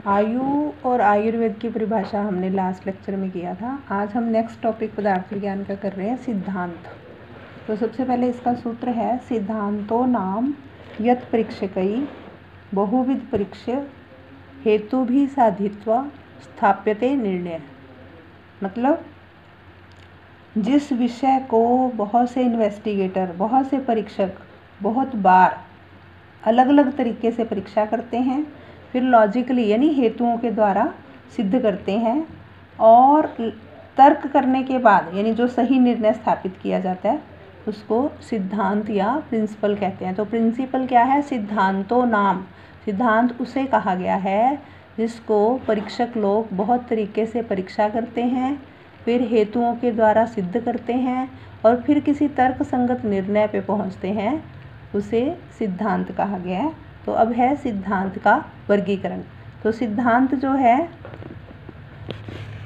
आयु और आयुर्वेद की परिभाषा हमने लास्ट लेक्चर में किया था। आज हम नेक्स्ट टॉपिक पदार्थ विज्ञान का कर रहे हैं, सिद्धांत। तो सबसे पहले इसका सूत्र है सिद्धांतो नाम यत् परीक्षकई बहुविध परीक्ष्य हेतु भी साधित्वा स्थाप्यते निर्णय। मतलब जिस विषय को बहुत से इन्वेस्टिगेटर, बहुत से परीक्षक बहुत बार अलग अलग तरीके से परीक्षा करते हैं, फिर लॉजिकली यानी हेतुओं के द्वारा सिद्ध करते हैं और तर्क करने के बाद यानी जो सही निर्णय स्थापित किया जाता है उसको सिद्धांत या प्रिंसिपल कहते हैं। तो प्रिंसिपल क्या है? सिद्धांतो नाम। सिद्धांत उसे कहा गया है जिसको परीक्षक लोग बहुत तरीके से परीक्षा करते हैं, फिर हेतुओं के द्वारा सिद्ध करते हैं और फिर किसी तर्क संगत निर्णय पे पहुंचते हैं, उसे सिद्धांत कहा गया है। तो अब है सिद्धांत का वर्गीकरण। तो सिद्धांत जो है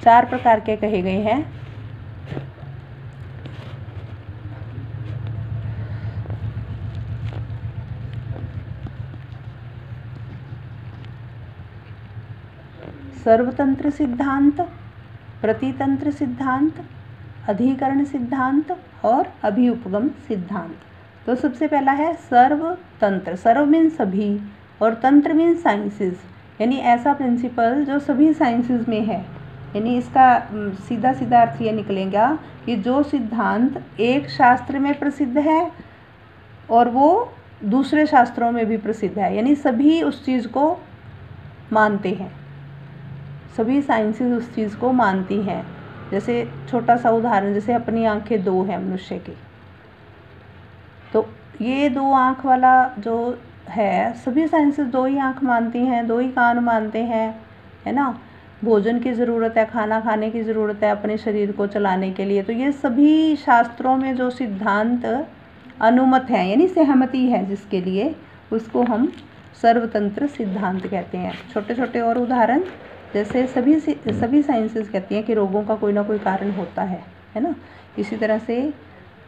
4 प्रकार के कहे गए हैं। सर्वतंत्र सिद्धांत, प्रतितंत्र सिद्धांत, अधिकरण सिद्धांत और अभिउपगम सिद्धांत। तो सबसे पहला है सर्वतंत्र। सर्व मीन्स सभी और तंत्र मीन्स साइंसेस, यानी ऐसा प्रिंसिपल जो सभी साइंसेस में है। यानी इसका सीधा सीधा अर्थ ये निकलेगा कि जो सिद्धांत एक शास्त्र में प्रसिद्ध है और वो दूसरे शास्त्रों में भी प्रसिद्ध है, यानी सभी उस चीज़ को मानते हैं, सभी साइंसेस उस चीज़ को मानती हैं। जैसे छोटा सा उदाहरण, जैसे अपनी आंखें 2 हैं मनुष्य की, तो ये 2 आँख वाला जो है सभी साइंसेस 2 ही आँख मानती हैं, 2 ही कान मानते हैं, है ना। भोजन की ज़रूरत है, खाना खाने की ज़रूरत है अपने शरीर को चलाने के लिए। तो ये सभी शास्त्रों में जो सिद्धांत अनुमत हैं यानी सहमति है जिसके लिए, उसको हम सर्वतंत्र सिद्धांत कहते हैं। छोटे छोटे और उदाहरण, जैसे सभी साइंसेस कहती हैं कि रोगों का कोई ना कोई कारण होता है ना। इसी तरह से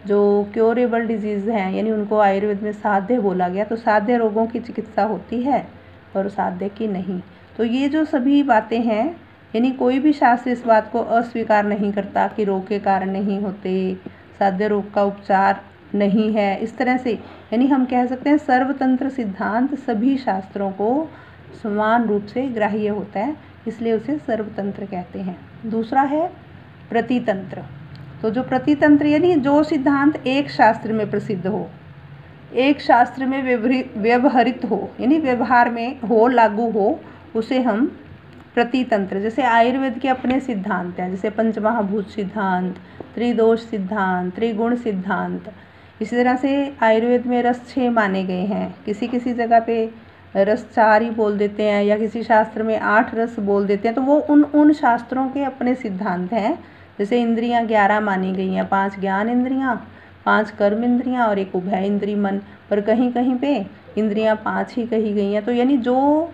जो क्योरेबल डिजीज़ हैं यानी उनको आयुर्वेद में साध्य बोला गया, तो साध्य रोगों की चिकित्सा होती है और साध्य की नहीं। तो ये जो सभी बातें हैं, यानी कोई भी शास्त्र इस बात को अस्वीकार नहीं करता कि रोग के कारण नहीं होते, साध्य रोग का उपचार नहीं है। इस तरह से यानी हम कह सकते हैं सर्वतंत्र सिद्धांत सभी शास्त्रों को समान रूप से ग्राह्य होता है, इसलिए उसे सर्वतंत्र कहते हैं। दूसरा है प्रतितंत्र। तो जो प्रतितंत्र यानी जो सिद्धांत एक शास्त्र में प्रसिद्ध हो, एक शास्त्र में व्यवहरित हो, यानी व्यवहार में हो, लागू हो, उसे हम प्रतितंत्र। जैसे आयुर्वेद के अपने सिद्धांत हैं, जैसे पंचमहाभूत सिद्धांत, त्रिदोष सिद्धांत, त्रिगुण सिद्धांत। इसी तरह से आयुर्वेद में रस 6 माने गए हैं। किसी किसी जगह पे रस 4 ही बोल देते हैं या किसी शास्त्र में 8 रस बोल देते हैं। तो वो उन शास्त्रों के अपने सिद्धांत हैं। जैसे इंद्रियां 11 मानी गई हैं, 5 ज्ञान इंद्रियां, 5 कर्म इंद्रियां और 1 उभय इंद्रिय मन। पर कहीं कहीं पे इंद्रियां 5 ही कही गई हैं। तो यानी जो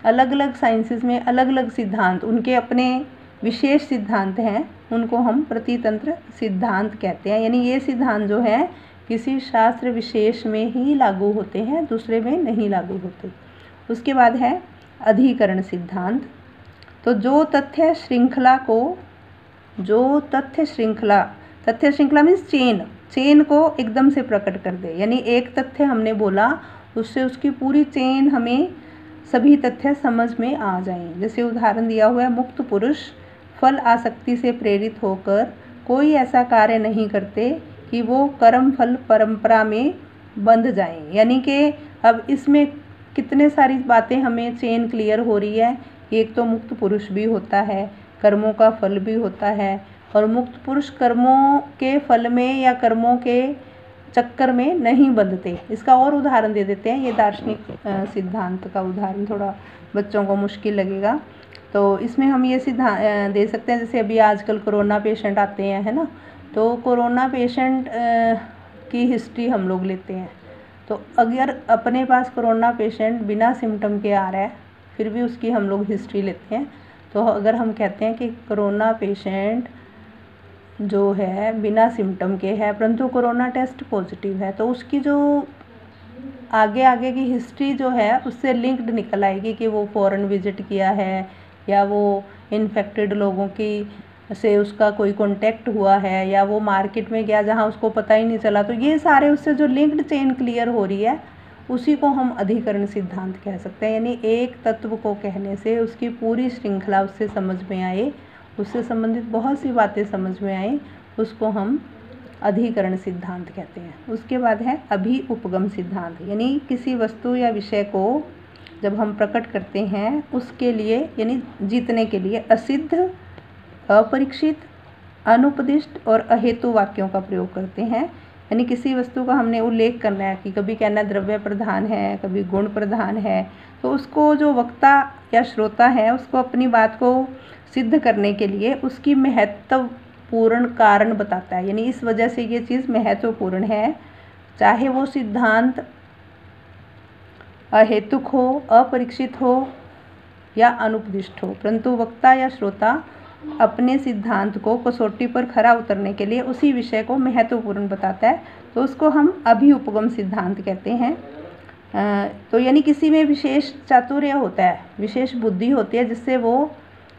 अलग अलग साइंसेस में अलग अलग सिद्धांत, उनके अपने विशेष सिद्धांत हैं, उनको हम प्रतितंत्र सिद्धांत कहते हैं। यानी ये सिद्धांत जो है किसी शास्त्र विशेष में ही लागू होते हैं, दूसरे में नहीं लागू होते। उसके बाद है अधिकरण सिद्धांत। तो जो तथ्य श्रृंखला मीन्स चेन को एकदम से प्रकट कर दे, यानी एक तथ्य हमने बोला उससे उसकी पूरी चेन हमें सभी तथ्य समझ में आ जाएं। जैसे उदाहरण दिया हुआ है, मुक्त पुरुष फल आसक्ति से प्रेरित होकर कोई ऐसा कार्य नहीं करते कि वो कर्म फल परंपरा में बंध जाएं। यानी कि अब इसमें कितने सारी बातें हमें चेन क्लियर हो रही है। एक तो मुक्त पुरुष भी होता है, कर्मों का फल भी होता है, और मुक्त पुरुष कर्मों के फल में या कर्मों के चक्कर में नहीं बंधते। इसका और उदाहरण दे देते हैं। ये दार्शनिक सिद्धांत का उदाहरण थोड़ा बच्चों को मुश्किल लगेगा, तो इसमें हम ये सिद्धांत दे सकते हैं। जैसे अभी आजकल कोरोना पेशेंट आते हैं, है ना, तो कोरोना पेशेंट की हिस्ट्री हम लोग लेते हैं। तो अगर अपने पास कोरोना पेशेंट बिना सिम्टम के आ रहा है, फिर भी उसकी हम लोग हिस्ट्री लेते हैं। तो अगर हम कहते हैं कि कोरोना पेशेंट जो है बिना सिम्टम के है परंतु कोरोना टेस्ट पॉजिटिव है, तो उसकी जो आगे आगे की हिस्ट्री जो है उससे लिंक्ड निकल आएगी कि वो फॉरेन विजिट किया है या वो इन्फेक्टेड लोगों की से उसका कोई कांटेक्ट हुआ है या वो मार्केट में गया जहाँ उसको पता ही नहीं चला। तो ये सारे उससे जो लिंक्ड चेन क्लियर हो रही है उसी को हम अधिकरण सिद्धांत कह सकते हैं। यानी एक तत्व को कहने से उसकी पूरी श्रृंखला उससे समझ में आए, उससे संबंधित बहुत सी बातें समझ में आए, उसको हम अधिकरण सिद्धांत कहते हैं। उसके बाद है अभिउपगम सिद्धांत। यानी किसी वस्तु या विषय को जब हम प्रकट करते हैं उसके लिए यानी जीतने के लिए असिद्ध, अपरीक्षित, अनुपदिष्ट और अहेतु वाक्यों का प्रयोग करते हैं। यानी किसी वस्तु का हमने उल्लेख करना है कि कभी कहना द्रव्य प्रधान है, कभी गुण प्रधान है, तो उसको जो वक्ता या श्रोता है उसको अपनी बात को सिद्ध करने के लिए उसकी महत्वपूर्ण कारण बताता है। यानी इस वजह से ये चीज़ महत्वपूर्ण है, चाहे वो सिद्धांत अहेतुक हो, अपरीक्षित हो या अनुपदिष्ट हो, परंतु वक्ता या श्रोता अपने सिद्धांत को कसौटी पर खरा उतरने के लिए उसी विषय को महत्वपूर्ण बताता है, तो उसको हम अभिउपगम सिद्धांत कहते हैं। तो यानी किसी में विशेष चातुर्य होता है, विशेष बुद्धि होती है जिससे वो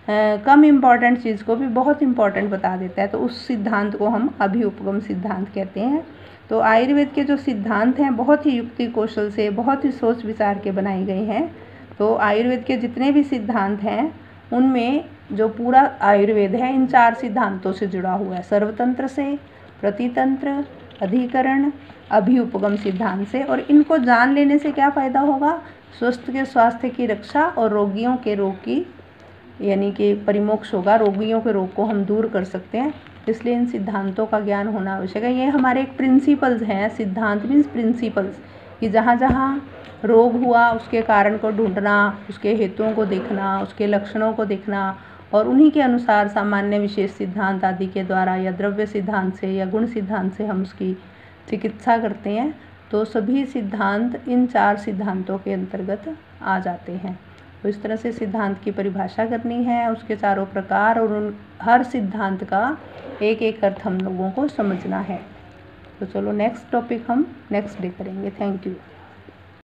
कम इम्पॉर्टेंट चीज़ को भी बहुत इम्पॉर्टेंट बता देता है, तो उस सिद्धांत को हम अभिउपगम सिद्धांत कहते हैं। तो आयुर्वेद के जो सिद्धांत हैं बहुत ही युक्ति कौशल से, बहुत ही सोच विचार के बनाए गए हैं। तो आयुर्वेद के जितने भी सिद्धांत हैं उनमें जो पूरा आयुर्वेद है इन 4 सिद्धांतों से जुड़ा हुआ है, सर्वतंत्र से, प्रतितंत्र, अधिकरण, अभिउपगम सिद्धांत से। और इनको जान लेने से क्या फ़ायदा होगा? स्वस्थ के स्वास्थ्य की रक्षा और रोगियों के रोग की यानी कि परिमोक्ष होगा, रोगियों के रोग को हम दूर कर सकते हैं। इसलिए इन सिद्धांतों का ज्ञान होना आवश्यक है। ये हमारे एक प्रिंसिपल्स हैं, सिद्धांत मीन्स प्रिंसिपल्स, कि जहाँ जहाँ रोग हुआ उसके कारण को ढूंढना, उसके हेतुओं को देखना, उसके लक्षणों को देखना और उन्हीं के अनुसार सामान्य विशेष सिद्धांत आदि के द्वारा या द्रव्य सिद्धांत से या गुण सिद्धांत से हम उसकी चिकित्सा करते हैं। तो सभी सिद्धांत इन 4 सिद्धांतों के अंतर्गत आ जाते हैं। तो इस तरह से सिद्धांत की परिभाषा करनी है, उसके चारों प्रकार और उन हर सिद्धांत का एक एक अर्थ हम लोगों को समझना है। तो चलो नेक्स्ट टॉपिक हम नेक्स्ट डे करेंगे। Thank you.